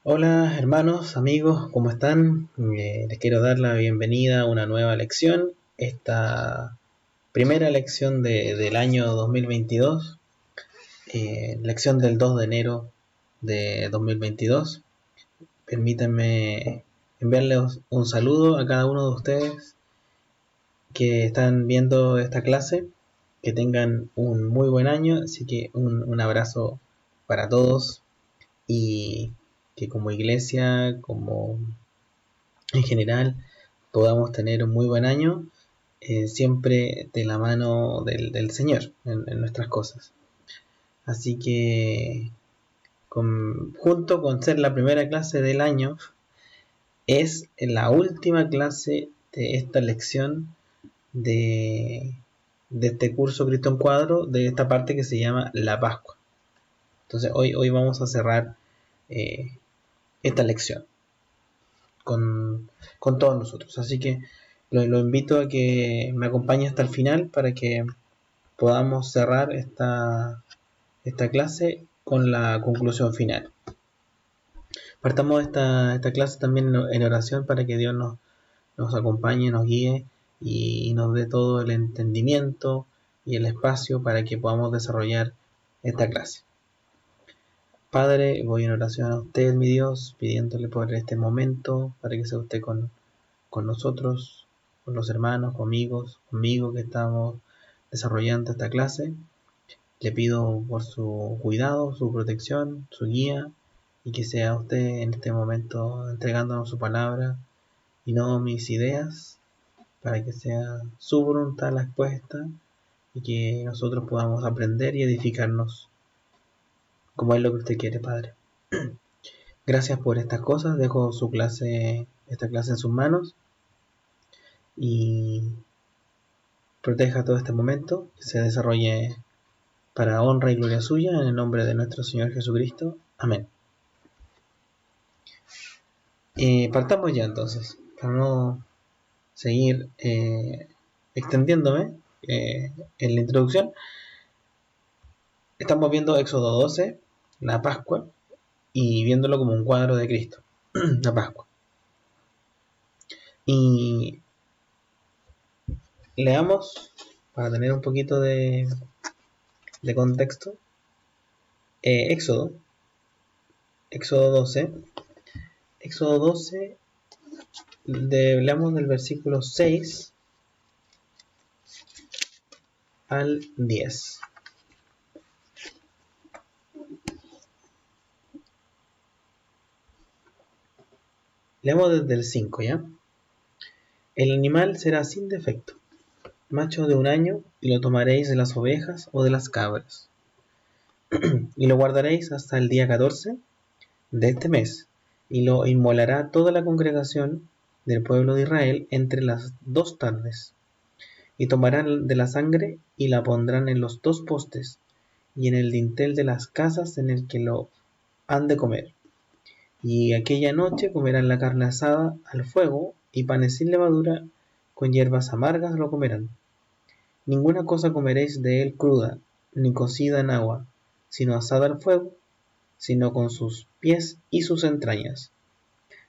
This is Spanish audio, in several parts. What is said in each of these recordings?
Hola hermanos, amigos, ¿cómo están? Les quiero dar la bienvenida a una nueva lección, esta primera lección del año 2022, lección del 2 de enero de 2022. Permítanme enviarles un saludo a cada uno de ustedes que están viendo esta clase, que tengan un muy buen año, así que un abrazo para todos y que como iglesia, como en general podamos tener un muy buen año, siempre de la mano del Señor en nuestras cosas. Así que junto con ser la primera clase del año, es la última clase de esta lección de, de este curso Cristo en Cuadro, de esta parte que se llama la Pascua. Entonces hoy vamos a cerrar eh, esta lección con todos nosotros. Así que lo invito a que me acompañe hasta el final para que podamos cerrar esta clase con la conclusión final. Partamos esta clase también en oración para que Dios nos acompañe, nos guíe y nos dé todo el entendimiento y el espacio para que podamos desarrollar esta clase. Padre, voy en oración a usted, mi Dios, pidiéndole por este momento, para que sea usted con nosotros, con los hermanos, conmigo que estamos desarrollando esta clase. Le pido por su cuidado, su protección, su guía, y que sea usted en este momento entregándonos su palabra y no mis ideas, para que sea su voluntad la expuesta y que nosotros podamos aprender y edificarnos como es lo que usted quiere, Padre. Gracias por estas cosas, dejo esta clase en sus manos y proteja todo este momento, que se desarrolle para honra y gloria suya, en el nombre de nuestro Señor Jesucristo. Amén. Partamos ya entonces, para no seguir extendiéndome en la introducción. Estamos viendo Éxodo 12, la Pascua, y viéndolo como un cuadro de Cristo, la Pascua. Y leamos, para tener un poquito de contexto, Éxodo 12. Éxodo 12, leamos del versículo 6 al 10. Leemos desde el 5, ¿ya? El animal será sin defecto, macho de un año, y lo tomaréis de las ovejas o de las cabras, y lo guardaréis hasta el día 14 de este mes, y lo inmolará toda la congregación del pueblo de Israel entre las 2 tardes, y tomarán de la sangre y la pondrán en los 2 postes y en el dintel de las casas en el que lo han de comer. Y aquella noche comerán la carne asada al fuego, y panes sin levadura con hierbas amargas lo comerán. Ninguna cosa comeréis de él cruda, ni cocida en agua, sino asada al fuego, sino con sus pies y sus entrañas.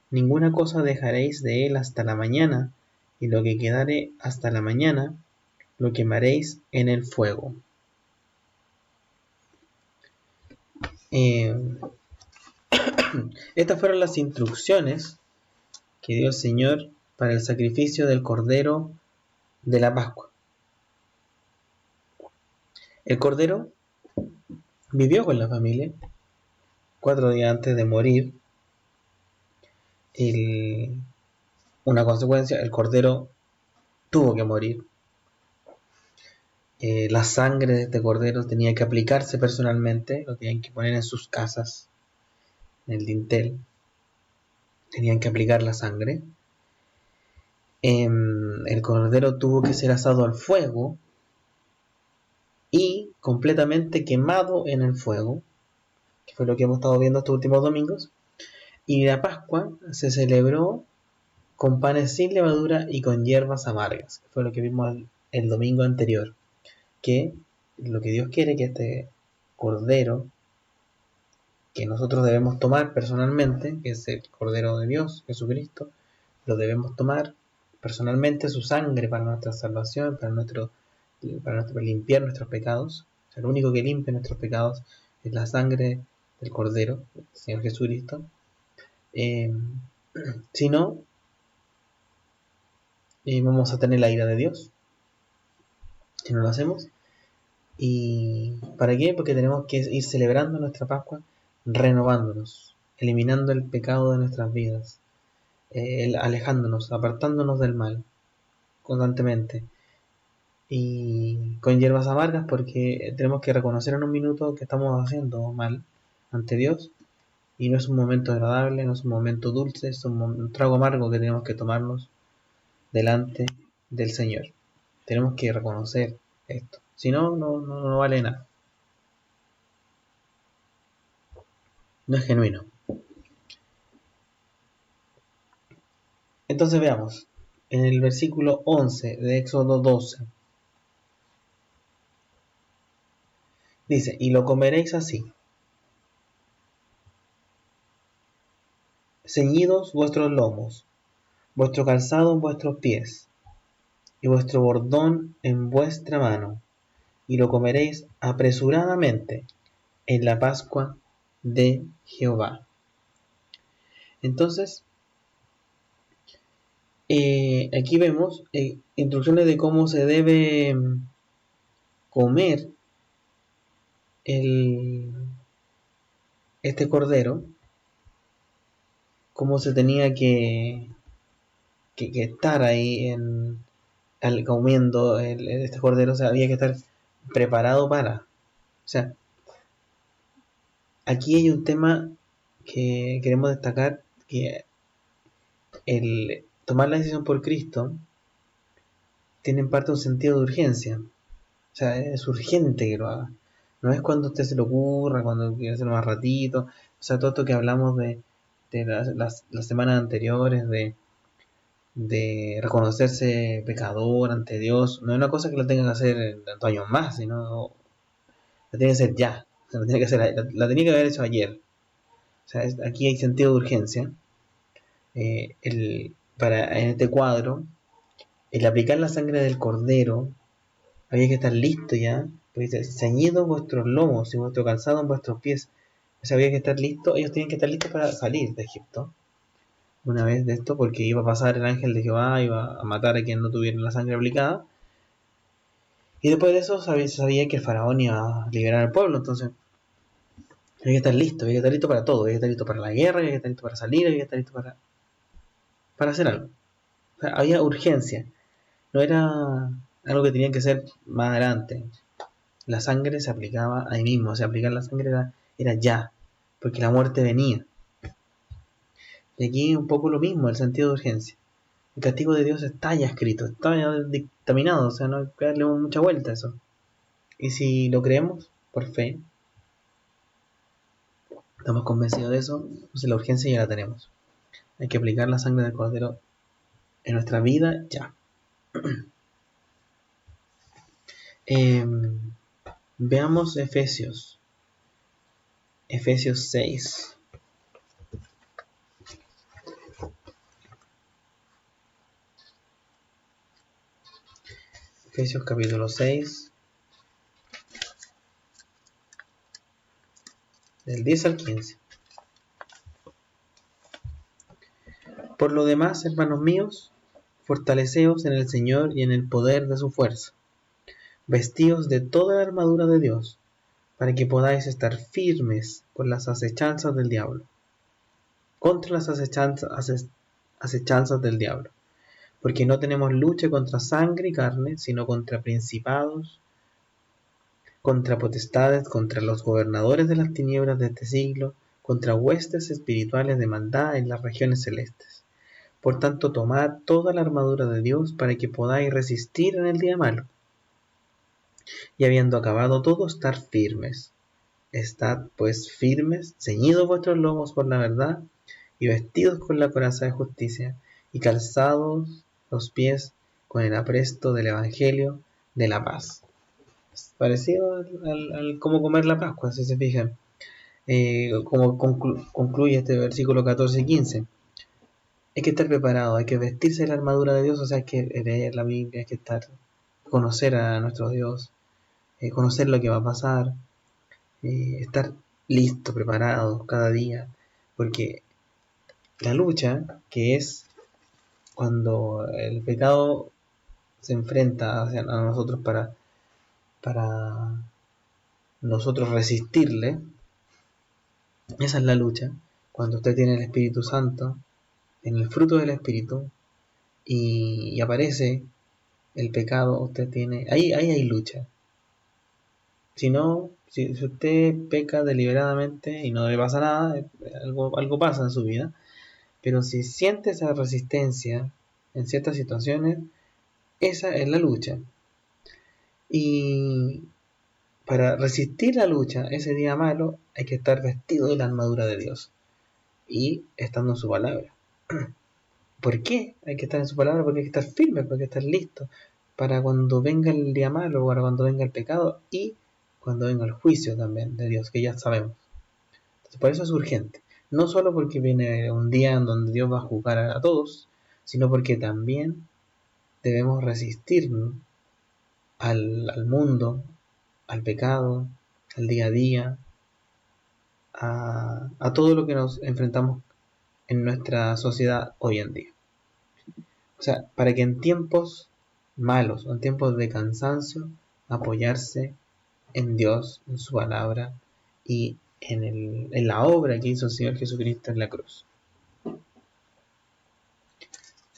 Ninguna cosa dejaréis de él hasta la mañana, y lo que quedare hasta la mañana, lo quemaréis en el fuego. Estas fueron las instrucciones que dio el Señor para el sacrificio del Cordero de la Pascua. El Cordero vivió con la familia 4 días antes de morir. Una consecuencia, el Cordero tuvo que morir. La sangre de este Cordero tenía que aplicarse personalmente, lo tenían que poner en sus casas, en el dintel. Tenían que aplicar la sangre. El Cordero tuvo que ser asado al fuego y completamente quemado en el fuego, que fue lo que hemos estado viendo estos últimos domingos. Y la Pascua se celebró con panes sin levadura y con hierbas amargas, que fue lo que vimos el domingo anterior, que lo que Dios quiere que este Cordero que nosotros debemos tomar personalmente, que es el Cordero de Dios, Jesucristo, lo debemos tomar personalmente, su sangre para nuestra salvación, para limpiar nuestros pecados. O sea, lo único que limpia nuestros pecados es la sangre del Cordero, el Señor Jesucristo. Eh, si no, vamos a tener la ira de Dios, si no lo hacemos. ¿Y para qué? Porque tenemos que ir celebrando nuestra Pascua, renovándonos, eliminando el pecado de nuestras vidas, alejándonos, apartándonos del mal constantemente. Y con hierbas amargas porque tenemos que reconocer en un minuto que estamos haciendo mal ante Dios y no es un momento agradable, no es un momento dulce, es un trago amargo que tenemos que tomarnos delante del Señor. Tenemos que reconocer esto, si no, no vale nada, no es genuino. Entonces veamos, en el versículo 11 de Éxodo 12, dice, y lo comeréis así, ceñidos vuestros lomos, vuestro calzado en vuestros pies, y vuestro bordón en vuestra mano, y lo comeréis apresuradamente en la Pascua de Jehová. Entonces, aquí vemos instrucciones de cómo se debe comer el, este cordero, cómo se tenía que estar ahí comiendo este cordero, o sea, había que estar preparado para. O sea, aquí hay un tema que queremos destacar, que el tomar la decisión por Cristo tiene en parte un sentido de urgencia. O sea, es urgente que lo haga. No es cuando a usted se le ocurra, cuando quiere hacerlo más ratito. O sea, todo esto que hablamos de las semanas anteriores, de reconocerse pecador ante Dios, no es una cosa que la tenga que hacer en tantos años más, sino la tiene que hacer ya. O sea, la tenía que haber hecho ayer. O sea, aquí hay sentido de urgencia. En este cuadro, el aplicar la sangre del cordero, había que estar listo ya. Pues dice, ceñidos vuestros lomos y vuestro calzado en vuestros pies. O sea, había que estar listo. Ellos tenían que estar listos para salir de Egipto. Una vez de esto, porque iba a pasar el ángel de Jehová, iba a matar a quien no tuviera la sangre aplicada. Y después de eso sabía que el faraón iba a liberar al pueblo. Entonces, había que estar listo para todo. Había que estar listo para la guerra, había que estar listo para salir, había que estar listo para hacer algo. O sea, había urgencia. No era algo que tenía que ser más adelante. La sangre se aplicaba ahí mismo. O sea, aplicar la sangre era ya. Porque la muerte venía. Y aquí un poco lo mismo, el sentido de urgencia. El castigo de Dios está ya escrito, está ya dictaminado, o sea, no hay que darle mucha vuelta a eso. Y si lo creemos, por fe, estamos convencidos de eso, entonces la urgencia ya la tenemos. Hay que aplicar la sangre del Cordero en nuestra vida ya. Eh, Veamos Efesios 6. Efesios capítulo 6, del 10 al 15. Por lo demás, hermanos míos, fortaleceos en el Señor y en el poder de su fuerza, vestíos de toda la armadura de Dios, para que podáis estar firmes con las acechanzas del diablo, contra las acechanzas del diablo, porque no tenemos lucha contra sangre y carne, sino contra principados, contra potestades, contra los gobernadores de las tinieblas de este siglo, contra huestes espirituales de maldad en las regiones celestes. Por tanto, tomad toda la armadura de Dios para que podáis resistir en el día malo, y habiendo acabado todo, estar firmes. Estad pues firmes, ceñidos vuestros lomos por la verdad, y vestidos con la coraza de justicia, y calzados los pies con el apresto del Evangelio de la paz. Es parecido al cómo comer la Pascua, si se fijan. como concluye este versículo 14 y 15. Hay que estar preparado, hay que vestirse de la armadura de Dios, o sea, hay que leer la Biblia, hay que conocer a nuestro Dios, conocer lo que va a pasar, estar listo, preparado cada día, porque la lucha, que es cuando el pecado se enfrenta a nosotros para nosotros resistirle, esa es la lucha, cuando usted tiene el Espíritu Santo, en el fruto del Espíritu, y aparece el pecado, usted tiene, ahí hay lucha. Si no, si usted peca deliberadamente y no le pasa nada, algo pasa en su vida, pero si siente esa resistencia en ciertas situaciones, esa es la lucha. Y para resistir la lucha, ese día malo, hay que estar vestido de la armadura de Dios y estando en su palabra. ¿Por qué hay que estar en su palabra? Porque hay que estar firme, porque hay que estar listo para cuando venga el día malo, para cuando venga el pecado y cuando venga el juicio también de Dios, que ya sabemos. Entonces, por eso es urgente. No solo porque viene un día en donde Dios va a juzgar a todos, sino porque también debemos resistirnos al mundo, al pecado, al día a día, a todo lo que nos enfrentamos en nuestra sociedad hoy en día. O sea, para que en tiempos malos o en tiempos de cansancio, apoyarse en Dios, en su palabra y en la obra que hizo el Señor Jesucristo en la cruz.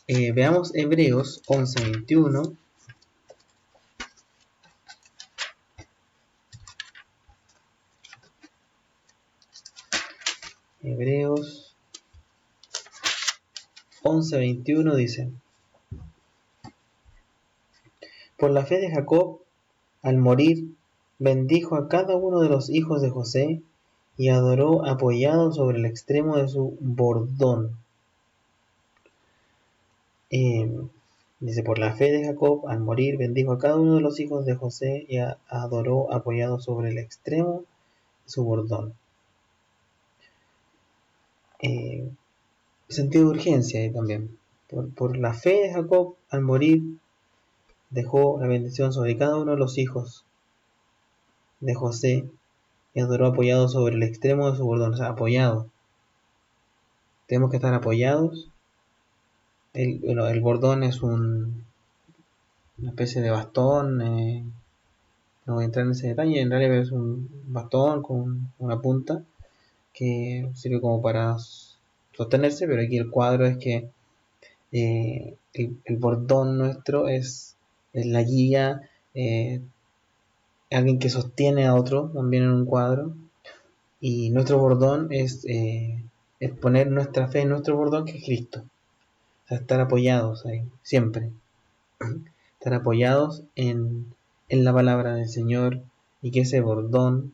Veamos Hebreos 11:21. Hebreos 11:21 dice: Por la fe de Jacob, al morir, bendijo a cada uno de los hijos de José y adoró apoyado sobre el extremo de su bordón. Dice, por la fe de Jacob, al morir, bendijo a cada uno de los hijos de José y adoró apoyado sobre el extremo de su bordón. Sentido de urgencia ahí también. Por la fe de Jacob, al morir, dejó la bendición sobre cada uno de los hijos de José y adoró apoyado sobre el extremo de su bordón, o sea, apoyado. Tenemos que estar apoyados. El bordón es una especie de bastón, no voy a entrar en ese detalle, en realidad es un bastón con una punta que sirve como para sostenerse, pero aquí el cuadro es que el bordón nuestro es la guía, alguien que sostiene a otro también en un cuadro, y nuestro bordón es poner nuestra fe en nuestro bordón, que es Cristo. O sea, estar apoyados ahí, siempre. Estar apoyados en la palabra del Señor y que ese bordón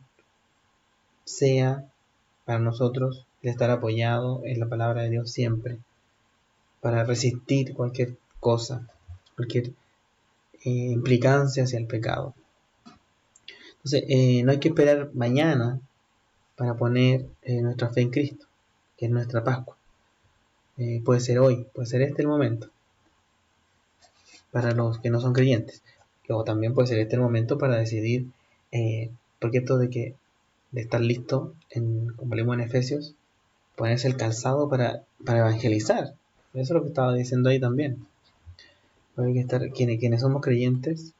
sea para nosotros el estar apoyado en la palabra de Dios siempre, para resistir cualquier cosa, cualquier implicancia hacia el pecado. Entonces, no hay que esperar mañana para poner nuestra fe en Cristo, que es nuestra Pascua. Puede ser hoy, puede ser este el momento, para los que no son creyentes. Luego también puede ser este el momento para decidir, porque esto de estar listo, como leemos en Efesios, ponerse el calzado para evangelizar. Eso es lo que estaba diciendo ahí también. Hay que estar, quienes somos creyentes,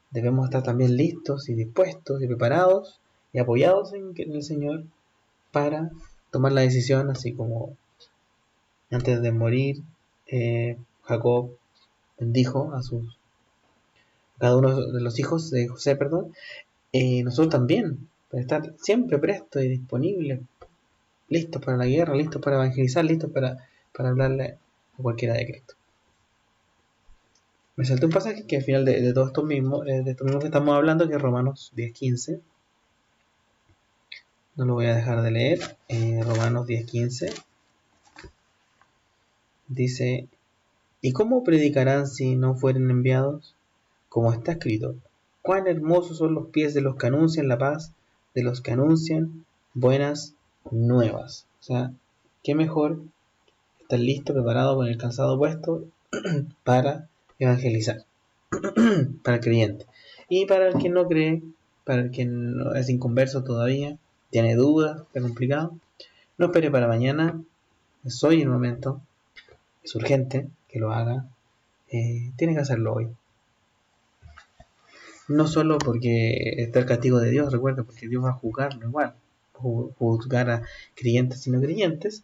debemos estar también listos y dispuestos y preparados y apoyados en el Señor para tomar la decisión, así como antes de morir, Jacob bendijo a cada uno de los hijos de José, perdón. Nosotros también, para estar siempre prestos y disponibles, listos para la guerra, listos para evangelizar, listos para hablarle a cualquiera de Cristo. Me salté un pasaje que al final de todo esto mismo, de esto mismo que estamos hablando, que es Romanos 10:15. No lo voy a dejar de leer. Romanos 10:15 dice: ¿Y cómo predicarán si no fueren enviados? Como está escrito: cuán hermosos son los pies de los que anuncian la paz, de los que anuncian buenas nuevas. O sea, qué mejor estar listo, preparado, con el calzado puesto para evangelizar, para el creyente. Y para el que no cree, para el que no es inconverso todavía, tiene dudas, es complicado, no espere para mañana, es hoy el momento, es urgente que lo haga, tiene que hacerlo hoy. No solo porque está el castigo de Dios, recuerda, porque Dios va a juzgarlo igual, juzgar a creyentes y no creyentes,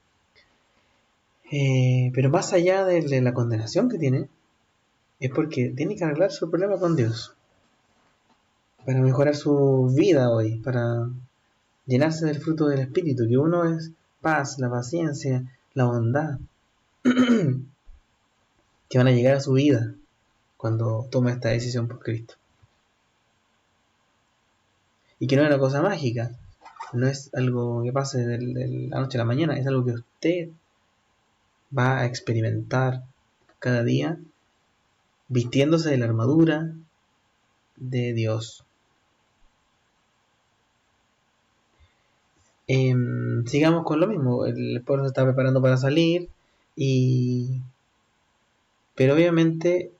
pero más allá de la condenación que tiene, es porque tiene que arreglar su problema con Dios, para mejorar su vida hoy, para llenarse del fruto del Espíritu, que uno es paz, la paciencia, la bondad, que van a llegar a su vida cuando tome esta decisión por Cristo. Y que no es una cosa mágica, no es algo que pase de la noche a la mañana, es algo que usted va a experimentar cada día vistiéndose de la armadura de Dios. Sigamos con lo mismo, el pueblo se está preparando para salir, pero obviamente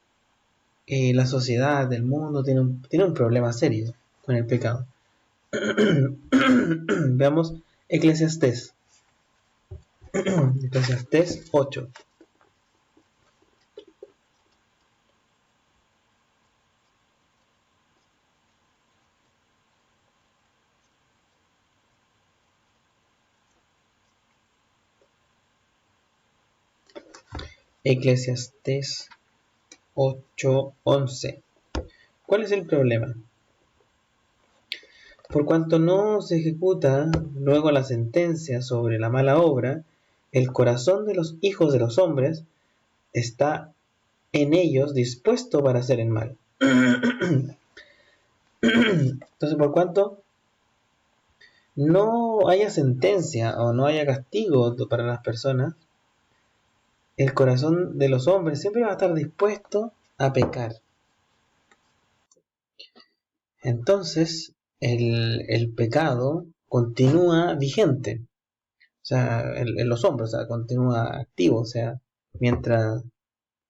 la sociedad, el mundo tiene un problema serio con el pecado. Veamos Eclesiastés. Eclesiastés 8. Eclesiastés 8:11. ¿Cuál es el problema? Por cuanto no se ejecuta luego la sentencia sobre la mala obra, el corazón de los hijos de los hombres está en ellos dispuesto para hacer el mal. Entonces, por cuanto no haya sentencia o no haya castigo para las personas, el corazón de los hombres siempre va a estar dispuesto a pecar. Entonces, el pecado continúa vigente, o sea, en los hombres, o sea, continúa activo, o sea, mientras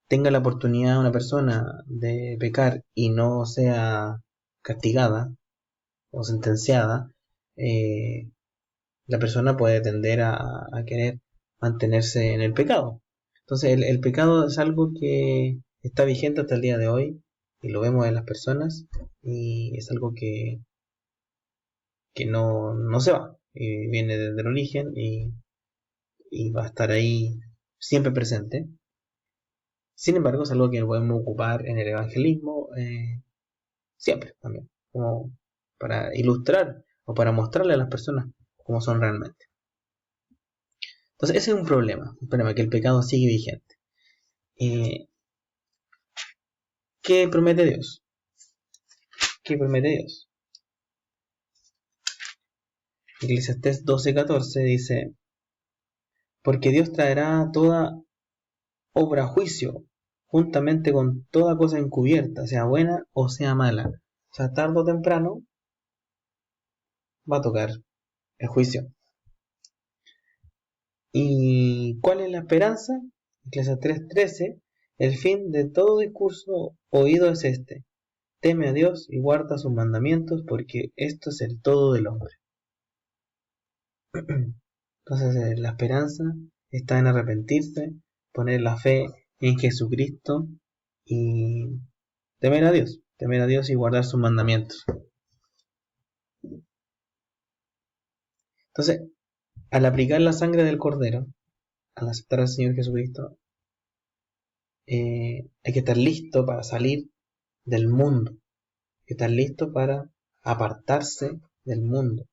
tenga la oportunidad una persona de pecar y no sea castigada o sentenciada, eh, la persona puede tender a querer mantenerse en el pecado. Entonces el pecado es algo que está vigente hasta el día de hoy y lo vemos en las personas y es algo que no se va, y viene desde el origen y va a estar ahí siempre presente. Sin embargo, es algo que podemos ocupar en el evangelismo siempre también, como para ilustrar o para mostrarle a las personas cómo son realmente. Entonces, ese es un problema que el pecado sigue vigente. Eh, ¿Qué promete Dios? ¿Qué promete Dios? Eclesiastés 12:14 dice, porque Dios traerá toda obra a juicio, juntamente con toda cosa encubierta, sea buena o sea mala. O sea, tarde o temprano va a tocar el juicio. ¿Y cuál es la esperanza? Eclesiastés 3:13, el fin de todo discurso oído es este, teme a Dios y guarda sus mandamientos, porque esto es el todo del hombre. Entonces la esperanza está en arrepentirse, poner la fe en Jesucristo y temer a Dios y guardar sus mandamientos. Entonces, al aplicar la sangre del Cordero, al aceptar al Señor Jesucristo, hay que estar listo para salir del mundo, hay que estar listo para apartarse del mundo,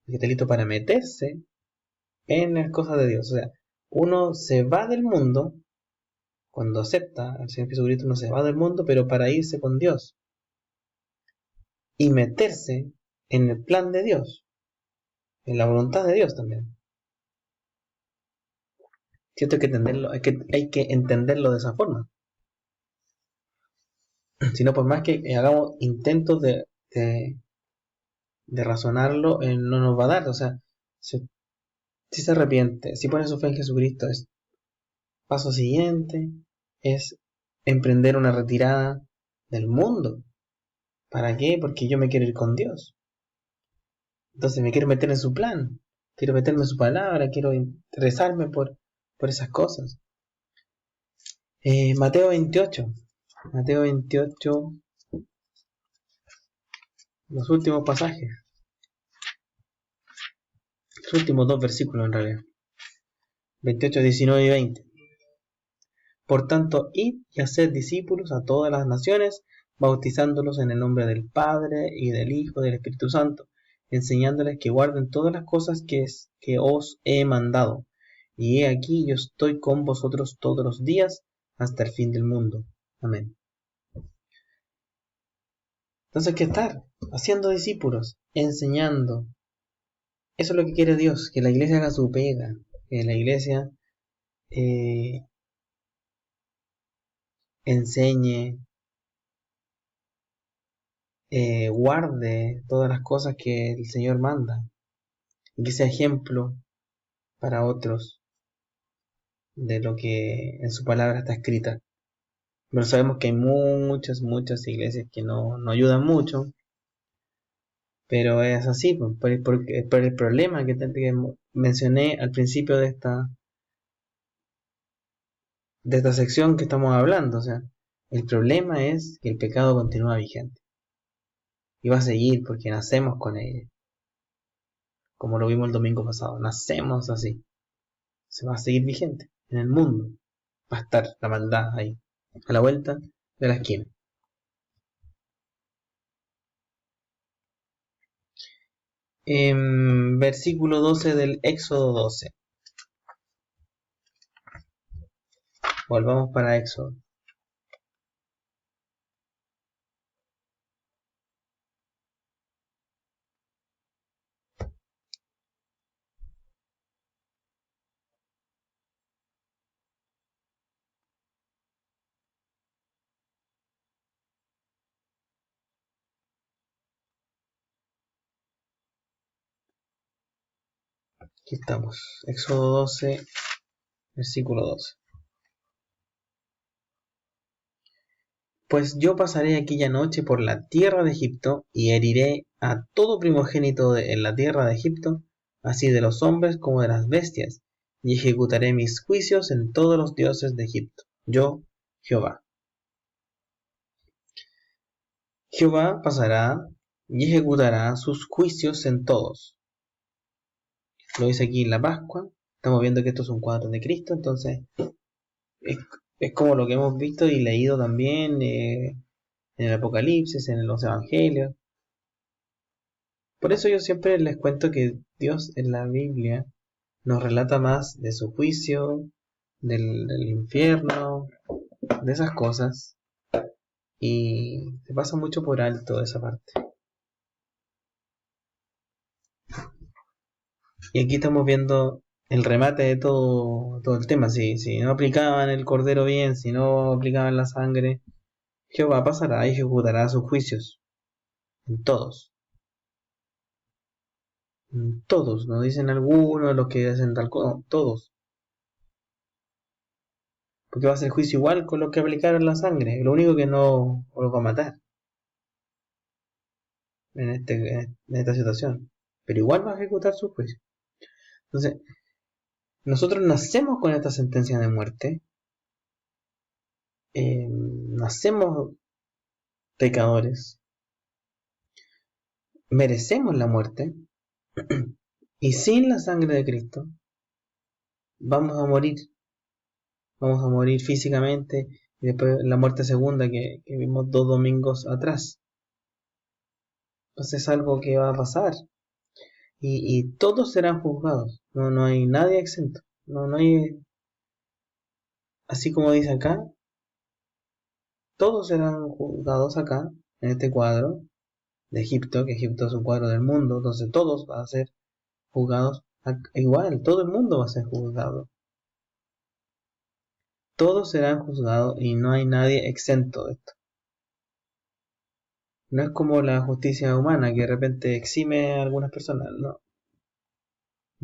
hay que estar listo para meterse en las cosas de Dios. O sea, uno se va del mundo, cuando acepta al Señor Jesucristo, uno se va del mundo, pero para irse con Dios y meterse en el plan de Dios, en la voluntad de Dios también. Cierto, hay que entenderlo de esa forma. Si no, por más que hagamos intentos de razonarlo, no nos va a dar. O sea, Si se arrepiente, si pone su fe en Jesucristo, es paso siguiente, es emprender una retirada del mundo. ¿Para qué? Porque yo me quiero ir con Dios. Entonces me quiero meter en su plan, quiero meterme en su palabra, quiero interesarme por esas cosas. Mateo 28, Mateo 28, los últimos pasajes, los últimos dos versículos en realidad, 28, 19 y 20. Por tanto, id y haced discípulos a todas las naciones, bautizándolos en el nombre del Padre y del Hijo y del Espíritu Santo, enseñándoles que guarden todas las cosas que os he mandado. Y he aquí yo estoy con vosotros todos los días hasta el fin del mundo. Amén. Entonces hay que estar haciendo discípulos, enseñando. Eso es lo que quiere Dios, que la iglesia haga su pega, que la iglesia enseñe, guarde todas las cosas que el Señor manda y que sea ejemplo para otros de lo que en su palabra está escrita. Pero sabemos que hay muchas iglesias que no ayudan mucho, pero es así, por el problema que mencioné al principio de esta sección que estamos hablando. O sea, el problema es que el pecado continúa vigente y va a seguir porque nacemos con él, como lo vimos el domingo pasado, nacemos así, se va a seguir vigente en el mundo, va a estar la maldad ahí, a la vuelta de la esquina. Versículo 12 del Éxodo 12. Volvamos para Éxodo. Aquí estamos. Éxodo 12, versículo 12. Pues yo pasaré aquella noche por la tierra de Egipto y heriré a todo primogénito en la tierra de Egipto, así de los hombres como de las bestias, y ejecutaré mis juicios en todos los dioses de Egipto. Yo, Jehová. Jehová pasará y ejecutará sus juicios en todos. Lo dice aquí en la Pascua. Estamos viendo que esto es un cuadro de Cristo, entonces es, es como lo que hemos visto y leído también en el Apocalipsis, en los Evangelios. Por eso yo siempre les cuento que Dios en la Biblia nos relata más de su juicio, del infierno, de esas cosas, y se pasa mucho por alto esa parte. Y aquí estamos viendo el remate de todo el tema. Si no aplicaban el cordero bien, si no aplicaban la sangre, Jehová pasará y ejecutará sus juicios en todos. En todos, no dicen algunos los que hacen tal cosa, no, todos. Porque va a ser juicio igual con los que aplicaron la sangre. Lo único que no los va a matar en esta situación. Pero igual va a ejecutar su juicio. Entonces, nosotros nacemos con esta sentencia de muerte. Nacemos pecadores. Merecemos la muerte. Y sin la sangre de Cristo vamos a morir. Vamos a morir físicamente. Y después la muerte segunda que vimos 2 domingos atrás. Entonces es algo que va a pasar. Y todos serán juzgados. No hay nadie exento. No hay, así como dice acá, todos serán juzgados acá, en este cuadro de Egipto, que Egipto es un cuadro del mundo, entonces todos van a ser juzgados igual, todo el mundo va a ser juzgado. Todos serán juzgados y no hay nadie exento de esto. No es como la justicia humana que de repente exime a algunas personas, no.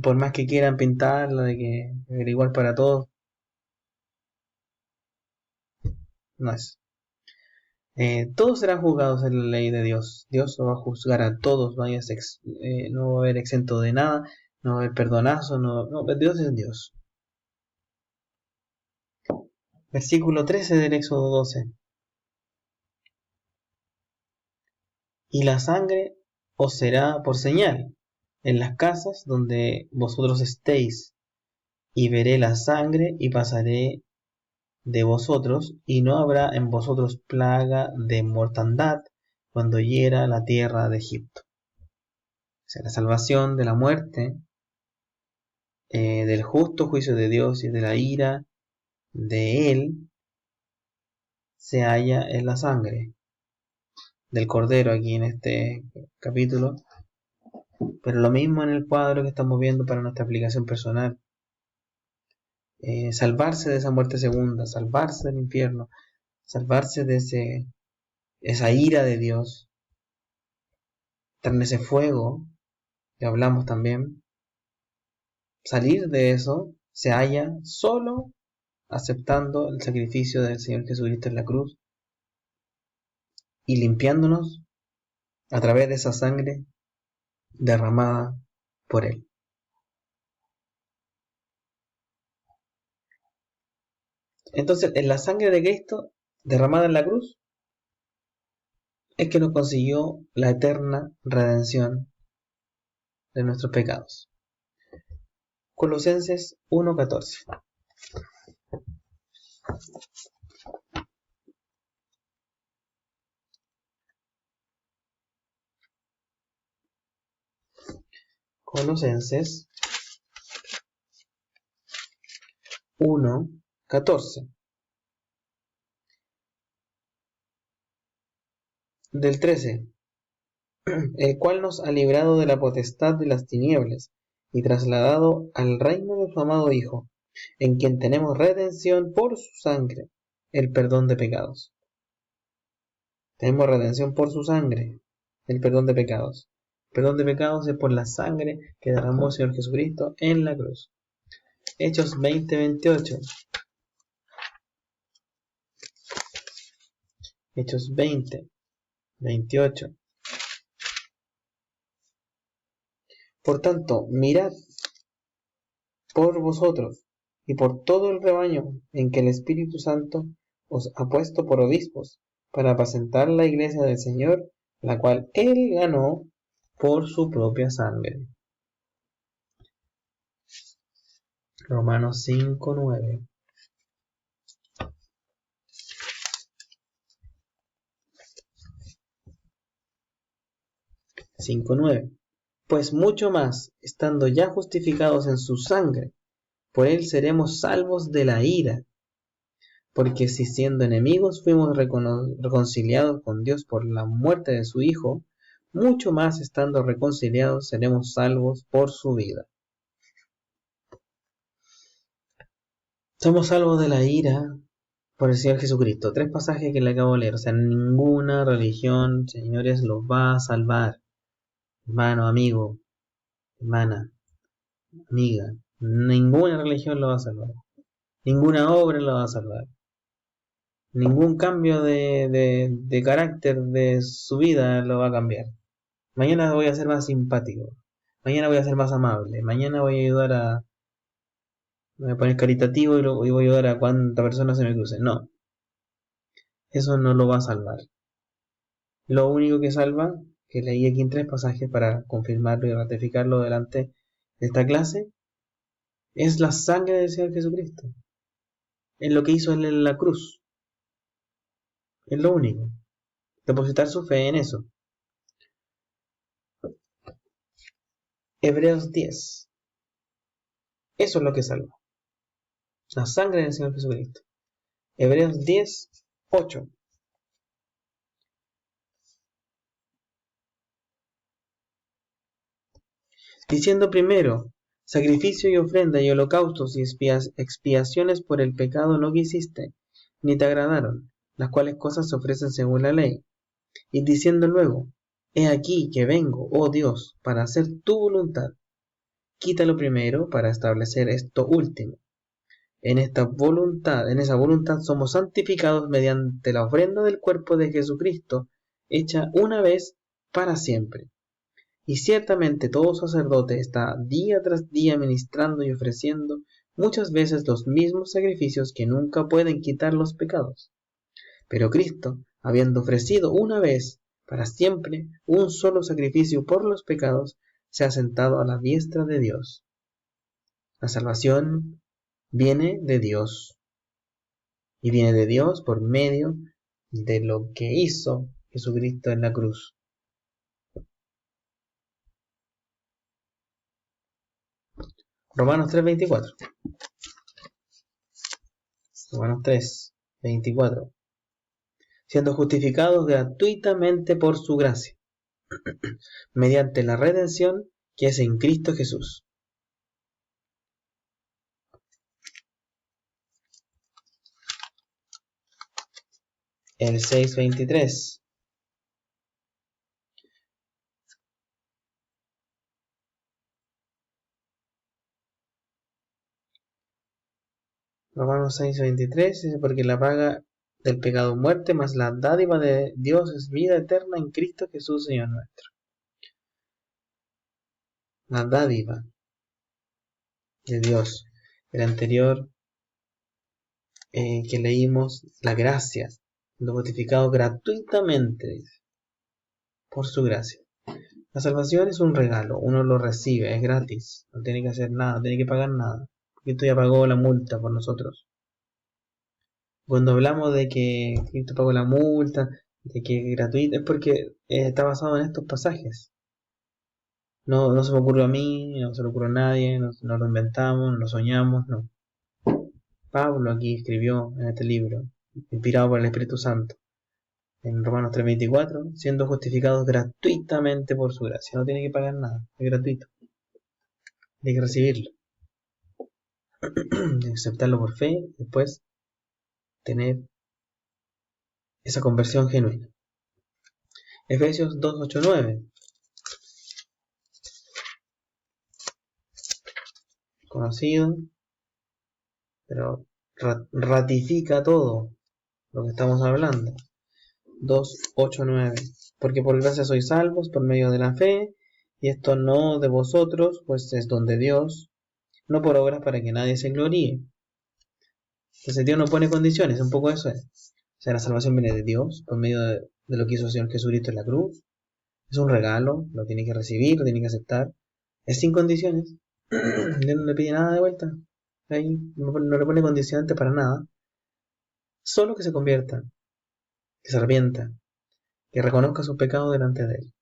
Por más que quieran pintarla de que era igual para todos, no es. Todos serán juzgados en la ley de Dios. Dios va a juzgar a todos, no va a haber exento de nada, no va a haber perdonazo, no, Dios es Dios. Versículo 13 del Éxodo 12. Y la sangre os será por señal en las casas donde vosotros estéis, y veré la sangre y pasaré de vosotros, y no habrá en vosotros plaga de mortandad cuando hiera la tierra de Egipto. O sea, la salvación de la muerte, del justo juicio de Dios y de la ira de Él, se halla en la sangre del Cordero aquí en este capítulo, pero lo mismo en el cuadro que estamos viendo para nuestra aplicación personal. Salvarse de esa muerte segunda, salvarse del infierno, salvarse de esa ira de Dios, estar en ese fuego que hablamos también, salir de eso se halla solo aceptando el sacrificio del Señor Jesucristo en la cruz y limpiándonos a través de esa sangre derramada por Él. Entonces, en la sangre de Cristo derramada en la cruz es que nos consiguió la eterna redención de nuestros pecados. Colosenses 1:14. Colosenses 1:14. Del 13. El cual nos ha librado de la potestad de las tinieblas y trasladado al reino de su amado Hijo, en quien tenemos redención por su sangre, el perdón de pecados. Tenemos redención por su sangre, el perdón de pecados. El perdón de pecados es por la sangre que derramó el Señor Jesucristo en la cruz. Hechos 20:28. Hechos 20:28. Por tanto, mirad por vosotros y por todo el rebaño en que el Espíritu Santo os ha puesto por obispos, para apacentar la iglesia del Señor, la cual Él ganó por su propia sangre. Romanos 5:9. 5:9. Pues mucho más, estando ya justificados en su sangre, por Él seremos salvos de la ira. Porque si siendo enemigos fuimos reconciliados con Dios por la muerte de su Hijo, mucho más estando reconciliados seremos salvos por su vida. Somos salvos de la ira por el Señor Jesucristo. 3 pasajes que le acabo de leer. O sea, ninguna religión, señores, los va a salvar. Hermano, amigo, hermana, amiga. Ninguna religión lo va a salvar. Ninguna obra lo va a salvar. Ningún cambio de carácter de su vida lo va a cambiar. Mañana voy a ser más simpático. Mañana voy a ser más amable. Mañana voy a ayudar me voy a poner caritativo y voy a ayudar a cuanta persona se me cruce. No, eso no lo va a salvar. Lo único que salva, que leí aquí en 3 pasajes para confirmarlo y ratificarlo delante de esta clase, es la sangre del Señor Jesucristo. Es lo que hizo Él en la cruz. Es lo único. Depositar su fe en eso. Hebreos 10. Eso es lo que salva. La sangre del Señor Jesucristo. Hebreos 10:8. Diciendo primero, sacrificio y ofrenda y holocaustos y expiaciones por el pecado no quisiste, ni te agradaron, las cuales cosas se ofrecen según la ley. Y diciendo luego, he aquí que vengo, oh Dios, para hacer tu voluntad, quita lo primero para establecer esto último. En esa voluntad somos santificados mediante la ofrenda del cuerpo de Jesucristo, hecha una vez para siempre. Y ciertamente todo sacerdote está día tras día ministrando y ofreciendo muchas veces los mismos sacrificios que nunca pueden quitar los pecados. Pero Cristo, habiendo ofrecido una vez para siempre un solo sacrificio por los pecados, se ha sentado a la diestra de Dios. La salvación viene de Dios, y viene de Dios por medio de lo que hizo Jesucristo en la cruz. Romanos 3:24. Romanos 3:24. Siendo justificados gratuitamente por su gracia, mediante la redención que es en Cristo Jesús. El 6:23. Romanos 6:23 dice: porque la paga del pecado muerte, mas la dádiva de Dios es vida eterna en Cristo Jesús Señor nuestro. La dádiva de Dios. El anterior que leímos, la gracia, lo justificado gratuitamente por su gracia. La salvación es un regalo, uno lo recibe, es gratis, no tiene que hacer nada, no tiene que pagar nada. Cristo ya pagó la multa por nosotros. Cuando hablamos de que Cristo pagó la multa, de que es gratuito, es porque está basado en estos pasajes. No se me ocurrió a mí, no se le ocurrió a nadie, no lo inventamos, no lo soñamos, no. Pablo aquí escribió en este libro, inspirado por el Espíritu Santo, en Romanos 3:24, siendo justificados gratuitamente por su gracia. No tiene que pagar nada, es gratuito. Tiene que recibirlo, tiene que aceptarlo por fe, después tener esa conversión genuina. Efesios 2:8-9. Conocido, pero ratifica todo lo que estamos hablando. 2:8-9. Porque por gracia sois salvos por medio de la fe, y esto no de vosotros, pues es don de Dios, no por obras para que nadie se gloríe. Entonces Dios no pone condiciones, un poco eso es. O sea, la salvación viene de Dios por medio de lo que hizo el Señor Jesucristo en la cruz. Es un regalo, lo tiene que recibir, lo tiene que aceptar. Es sin condiciones. Dios no le pide nada de vuelta. Ahí no le pone condicionante para nada. Solo que se convierta, que se arrepienta, que reconozca sus pecados delante de Él.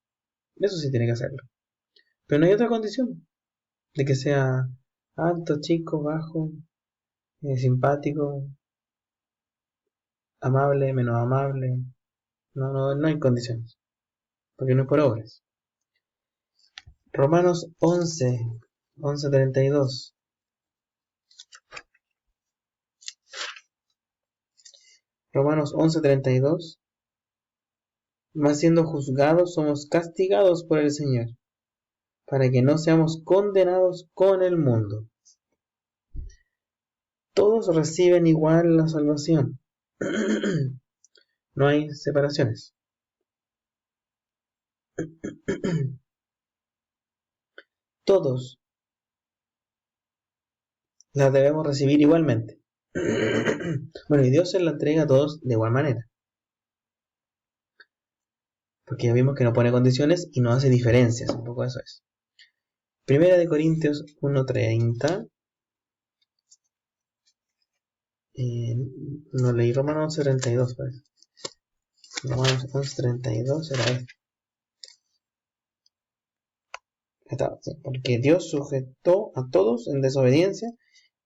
Eso sí tiene que hacerlo. Pero no hay otra condición de que sea alto, chico, bajo, simpático, amable, menos amable. No hay condiciones, porque no es por obras. Romanos 11:32. Romanos 11:32. Mas siendo juzgados somos castigados por el Señor, para que no seamos condenados con el mundo. Todos reciben igual la salvación. No hay separaciones. Todos las debemos recibir igualmente. Bueno, y Dios se la entrega a todos de igual manera. Porque ya vimos que no pone condiciones y no hace diferencias. Un poco eso es. Primera de Corintios 1:30. No leí Romanos 11:32, parece. Romanos 11:32 era esto. Porque Dios sujetó a todos en desobediencia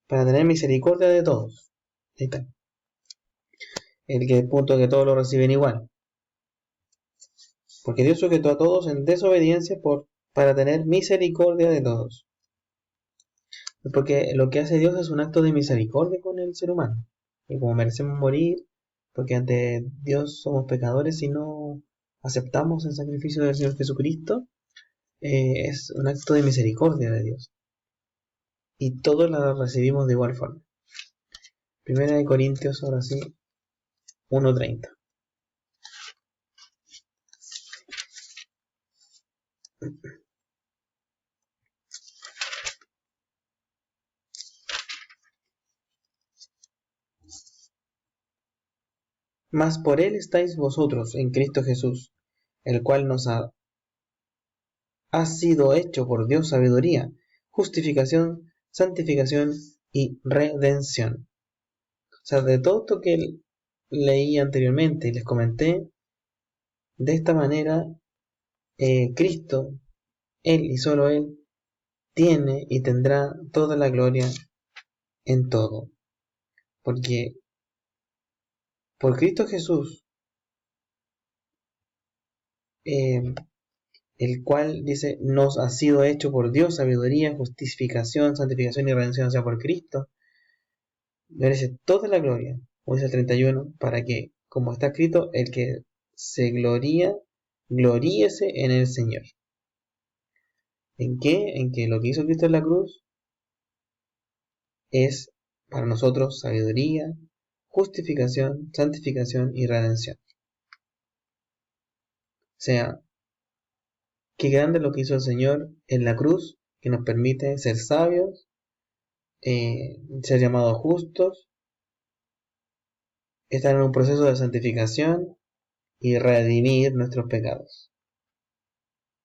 para tener misericordia de todos. Ahí está. El punto que todos lo reciben igual. Porque Dios sujetó a todos en desobediencia para tener misericordia de todos. Porque lo que hace Dios es un acto de misericordia con el ser humano. Y como merecemos morir, porque ante Dios somos pecadores si no aceptamos el sacrificio del Señor Jesucristo, es un acto de misericordia de Dios. y todos la recibimos de igual forma. Primera de Corintios, ahora sí, 1:30. Mas por él estáis vosotros en Cristo Jesús, el cual nos ha sido hecho por Dios sabiduría, justificación, santificación y redención. O sea, de todo esto que leí anteriormente y les comenté, de esta manera Cristo, Él y solo Él, tiene y tendrá toda la gloria en todo. Porque por Cristo Jesús, eh, el cual dice, nos ha sido hecho por Dios sabiduría, justificación, santificación y redención, o sea, por Cristo, merece toda la gloria, como dice el 31, para que, como está escrito, el que se gloría, gloríese en el Señor. ¿En qué? En que lo que hizo Cristo en la cruz es para nosotros sabiduría, justificación, santificación y redención. O sea, qué grande lo que hizo el Señor en la cruz, que nos permite ser sabios, ser llamados justos, estar en un proceso de santificación y redimir nuestros pecados.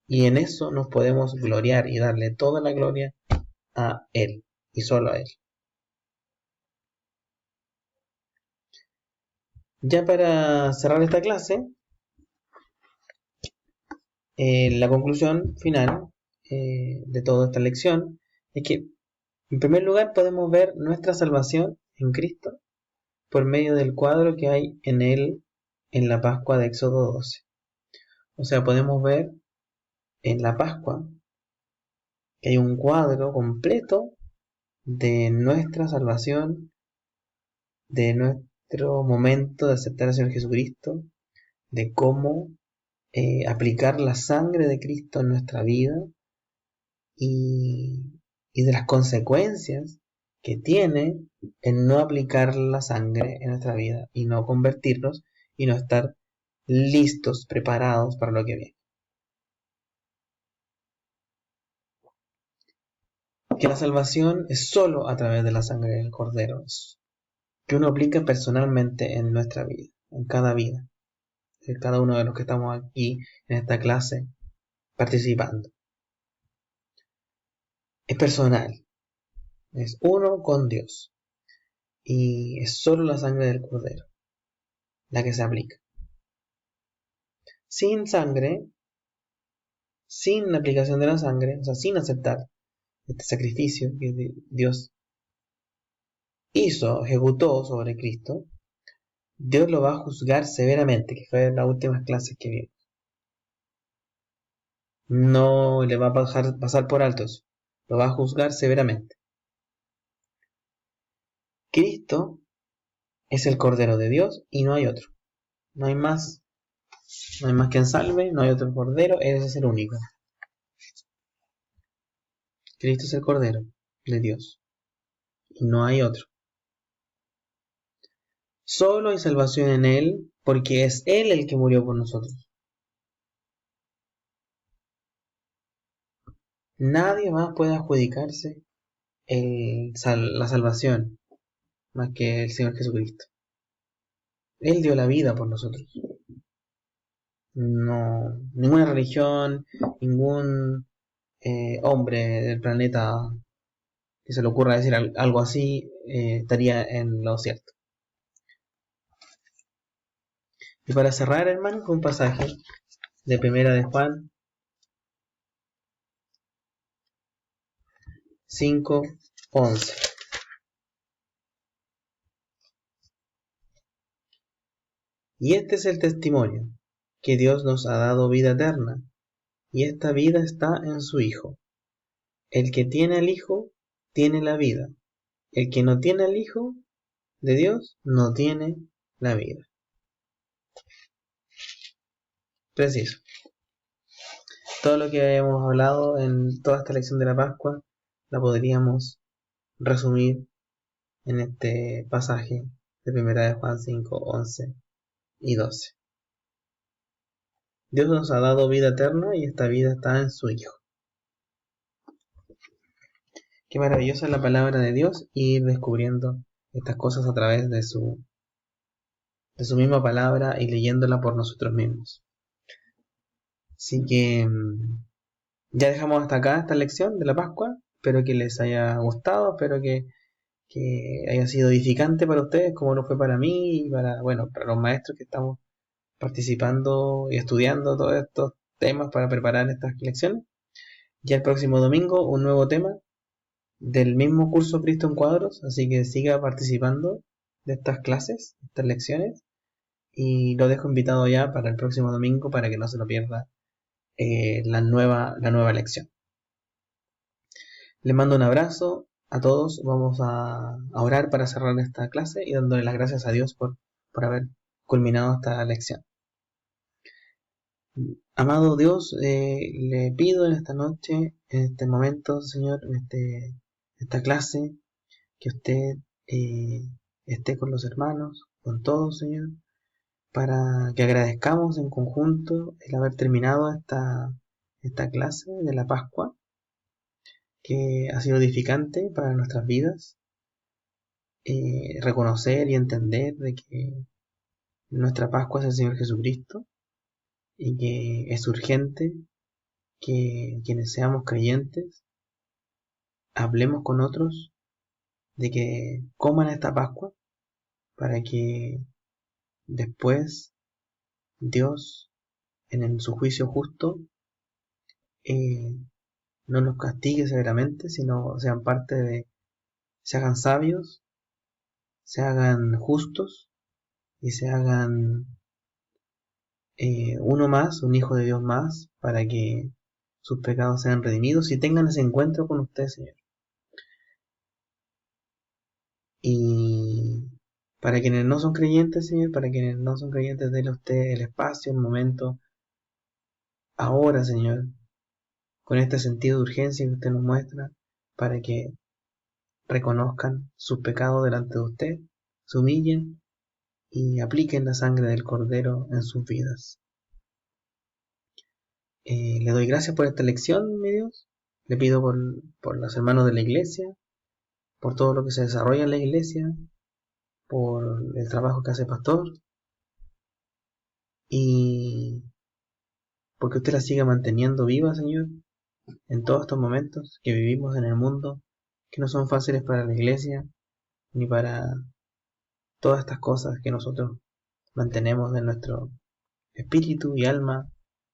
Y en eso nos podemos gloriar y darle toda la gloria a Él y solo a Él. Ya para cerrar esta clase, la conclusión final de toda esta lección es que, en primer lugar, podemos ver nuestra salvación en Cristo por medio del cuadro que hay en Él en la Pascua de Éxodo 12. O sea, podemos ver en la Pascua que hay un cuadro completo de nuestra salvación, de nuestro momento de aceptar al Señor Jesucristo, de cómo aplicar la sangre de Cristo en nuestra vida y, y de las consecuencias que tiene el no aplicar la sangre en nuestra vida y no convertirnos y no estar listos, preparados para lo que viene. Que la salvación es solo a través de la sangre del Cordero, que uno aplica personalmente en nuestra vida, en cada vida, en cada uno de los que estamos aquí en esta clase participando. Es personal, es uno con Dios y es solo la sangre del Cordero la que se aplica. Sin sangre, sin la aplicación de la sangre, o sea, sin aceptar este sacrificio que Dios hizo, ejecutó sobre Cristo, Dios lo va a juzgar severamente, que fue la última clase que vimos. No le va a pasar por alto eso, lo va a juzgar severamente. Cristo es el Cordero de Dios y no hay otro. No hay más quien salve, no hay otro Cordero, Él es el único. Cristo es el Cordero de Dios y no hay otro. Solo hay salvación en Él porque es Él el que murió por nosotros. Nadie más puede adjudicarse la salvación más que el Señor Jesucristo. Él dio la vida por nosotros. No, ninguna religión, ningún hombre del planeta que se le ocurra decir algo así estaría en lo cierto. Y para cerrar, hermano, con un pasaje de Primera de Juan 5:11. Y este es el testimonio, que Dios nos ha dado vida eterna, y esta vida está en su Hijo. El que tiene al Hijo, tiene la vida. El que no tiene al Hijo de Dios, no tiene la vida. Preciso. Todo lo que hemos hablado en toda esta lección de la Pascua, la podríamos resumir en este pasaje de Primera de Juan 5, 11 y 12. Dios nos ha dado vida eterna y esta vida está en su Hijo. Qué maravillosa es la palabra de Dios y ir descubriendo estas cosas a través de su misma palabra y leyéndola por nosotros mismos. Así que ya dejamos hasta acá esta lección de la Pascua. Espero que les haya gustado, espero que haya sido edificante para ustedes, como lo fue para mí y para los maestros que estamos participando y estudiando todos estos temas para preparar estas lecciones. Ya el próximo domingo un nuevo tema del mismo curso Cristo en Cuadros, así que siga participando de estas clases, estas lecciones, y lo dejo invitado ya para el próximo domingo para que no se lo pierda la nueva lección. Les mando un abrazo a todos, vamos a orar para cerrar esta clase y dándole las gracias a Dios por haber culminado esta lección. Amado Dios, le pido en esta noche, en este momento, Señor, en esta clase, que usted esté con los hermanos, con todos, Señor, para que agradezcamos en conjunto el haber terminado esta clase de la Pascua, que ha sido edificante para nuestras vidas, reconocer y entender de que nuestra Pascua es el Señor Jesucristo y que es urgente que quienes seamos creyentes hablemos con otros de que coman esta Pascua para que después Dios en su juicio justo no nos castigue severamente, sino sean se hagan sabios, se hagan justos y se hagan uno más, un hijo de Dios más, para que sus pecados sean redimidos y tengan ese encuentro con usted, Señor. Y para quienes no son creyentes, Señor, para quienes no son creyentes, déle a usted el espacio, el momento, ahora, Señor, con este sentido de urgencia que usted nos muestra, para que reconozcan sus pecados delante de usted, se humillen y apliquen la sangre del Cordero en sus vidas. Le doy gracias por esta lección, mi Dios. Le pido por los hermanos de la iglesia, por todo lo que se desarrolla en la iglesia, por el trabajo que hace el pastor y porque usted la siga manteniendo viva, Señor, en todos estos momentos que vivimos en el mundo, que no son fáciles para la iglesia ni para todas estas cosas que nosotros mantenemos en nuestro espíritu y alma,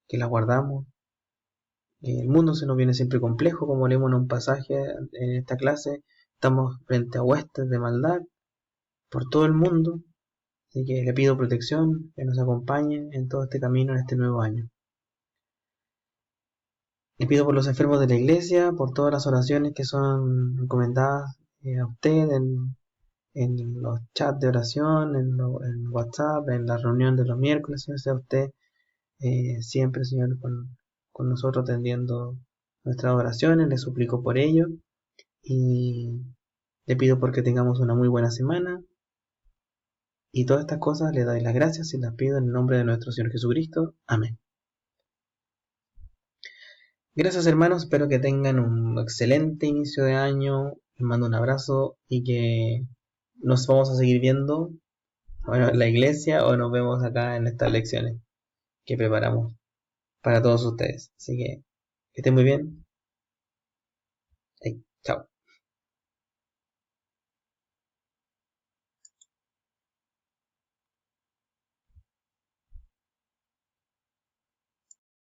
que las guardamos. El mundo se nos viene siempre complejo, como leemos en un pasaje en esta clase, estamos frente a huestes de maldad por todo el mundo, así que le pido protección, que nos acompañe en todo este camino en este nuevo año. Le pido por los enfermos de la iglesia, por todas las oraciones que son recomendadas a usted en los chats de oración, en WhatsApp, en la reunión de los miércoles, Señor, sea usted siempre, Señor, con nosotros atendiendo nuestras oraciones. Le suplico por ello y le pido porque tengamos una muy buena semana. Y todas estas cosas le doy las gracias y las pido en el nombre de nuestro Señor Jesucristo. Amén. Gracias, hermanos, espero que tengan un excelente inicio de año. Les mando un abrazo y que nos vamos a seguir viendo, en la iglesia o nos vemos acá en estas lecciones que preparamos para todos ustedes. Así que estén muy bien. Chao.